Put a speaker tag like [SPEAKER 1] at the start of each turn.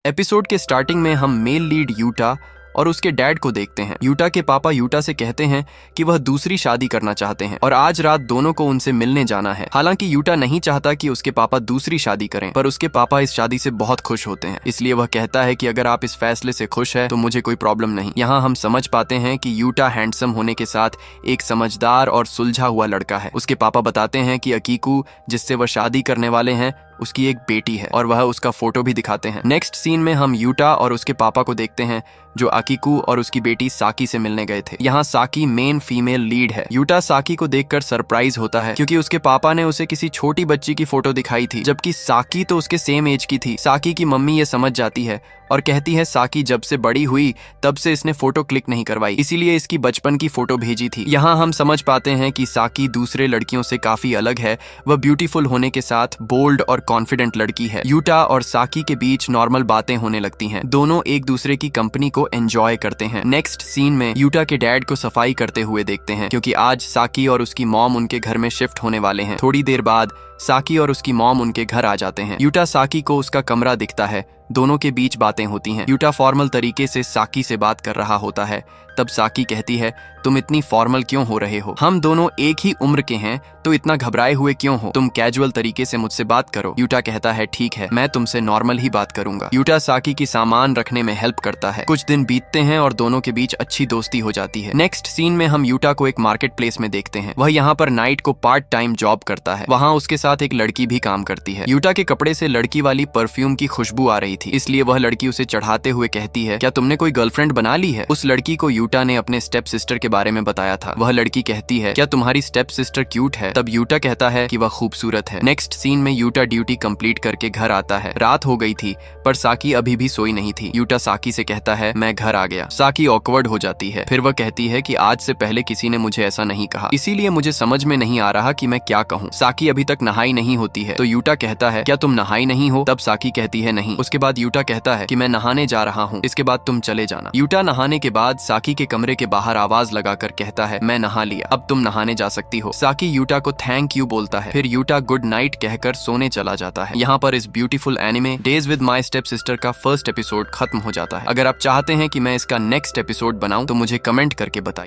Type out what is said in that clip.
[SPEAKER 1] Episode के starting में हम मेल लीड यूटा और उसके डैड को देखते हैं। यूटा के पापा यूटा से कहते हैं कि वह दूसरी शादी करना चाहते हैं और आज रात दोनों को उनसे मिलने जाना है। हालांकि यूटा नहीं चाहता कि उसके पापा दूसरी शादी करें, पर उसके पापा इस शादी से बहुत खुश होते हैं, इसलिए वह कहता है कि अगर आप इस फैसले से खुश है तो मुझे कोई प्रॉब्लम नहीं। यहाँ हम समझ पाते हैं कि यूटा हैंडसम होने के साथ एक समझदार और सुलझा हुआ लड़का है। उसके पापा बताते हैं कि अकीकू, जिससे वह शादी करने वाले हैं, उसकी एक बेटी है और वह उसका फोटो भी दिखाते हैं। नेक्स्ट सीन में हम यूटा और उसके पापा को देखते हैं जो अकीकू और उसकी बेटी साकी से मिलने गए थे। यहाँ साकी मेन फीमेल लीड है। यूटा साकी को देखकर सरप्राइज होता है क्योंकि उसके पापा ने उसे किसी छोटी बच्ची की फोटो दिखाई थी, जबकि साकी तो उसके सेम एज की थी। साकी की मम्मी ये समझ जाती है और कहती है साकी जब से बड़ी हुई तब से इसने फोटो क्लिक नहीं करवाई, इसीलिए इसकी बचपन की फोटो भेजी थी। यहाँ हम समझ पाते हैं कि साकी दूसरे लड़कियों से काफी अलग है। वह ब्यूटीफुल होने के साथ बोल्ड और कॉन्फिडेंट लड़की है। यूटा और साकी के बीच नॉर्मल बातें होने लगती हैं। दोनों एक दूसरे की कंपनी को एंजॉय करते हैं। नेक्स्ट सीन में यूटा के डैड को सफाई करते हुए देखते हैं क्योंकि आज साकी और उसकी मॉम उनके घर में शिफ्ट होने वाले हैं। थोड़ी देर बाद साकी और उसकी मॉम उनके घर आ जाते हैं। यूटा साकी को उसका कमरा दिखता है। दोनों के बीच बातें होती हैं। यूटा फॉर्मल तरीके से साकी से बात कर रहा होता है, तब साकी कहती है, तुम इतनी फॉर्मल क्यों हो रहे हो? हम दोनों एक ही उम्र के हैं तो इतना घबराए हुए क्यों हो? तुम कैजुअल तरीके से मुझसे बात करो। यूटा कहता है, ठीक है, मैं तुमसे नॉर्मल ही बात करूंगा। यूटा साकी की सामान रखने में हेल्प करता है। कुछ दिन बीतते हैं और दोनों के बीच अच्छी दोस्ती हो जाती है। नेक्स्ट सीन में हम यूटा को एक मार्केट प्लेस में देखते हैं। वह यहाँ पर नाइट को पार्ट टाइम जॉब करता है। वहाँ उसके साथ एक लड़की भी काम करती है। यूटा के कपड़े से लड़की वाली परफ्यूम की खुशबू आ रही थी, इसलिए वह लड़की उसे चढ़ाते हुए कहती है, क्या तुमने कोई गर्लफ्रेंड बना ली है? उस लड़की को यूटा ने अपने स्टेप सिस्टर के बारे में बताया था। वह लड़की कहती है, क्या तुम्हारी स्टेप सिस्टर क्यूट है? तब यूटा कहता है कि वह खूबसूरत है। नेक्स्ट सीन में यूटा ड्यूटी कंप्लीट करके घर आता है। रात हो गई थी पर साकी अभी भी सोई नहीं थी। यूटा साकी से कहता है, मैं घर आ गया। साकी ऑकवर्ड हो जाती है। फिर वह कहती है कि आज से पहले किसी ने मुझे ऐसा नहीं कहा, इसीलिए मुझे समझ में नहीं आ रहा कि मैं क्या कहूँ। साकी अभी तक नहाई नहीं होती है तो यूटा कहता है, क्या तुम नहाई नहीं हो? तब साकी कहती है, नहीं। उसके बाद यूटा कहता है कि मैं नहाने जा रहा हूँ, इसके बाद तुम चले जाना। यूटा नहाने के बाद साकी के कमरे के बाहर आवाज लगाकर कहता है, मैं नहा लिया, अब तुम नहाने जा सकती हो। साकी यूटा को थैंक यू बोलता है। फिर यूटा गुड नाइट कहकर सोने चला जाता है। यहाँ पर इस beautiful anime days with my step sister का फर्स्ट एपिसोड खत्म हो जाता है। अगर आप चाहते हैं कि मैं इसका नेक्स्ट एपिसोड बनाऊं तो मुझे कमेंट करके बताइए।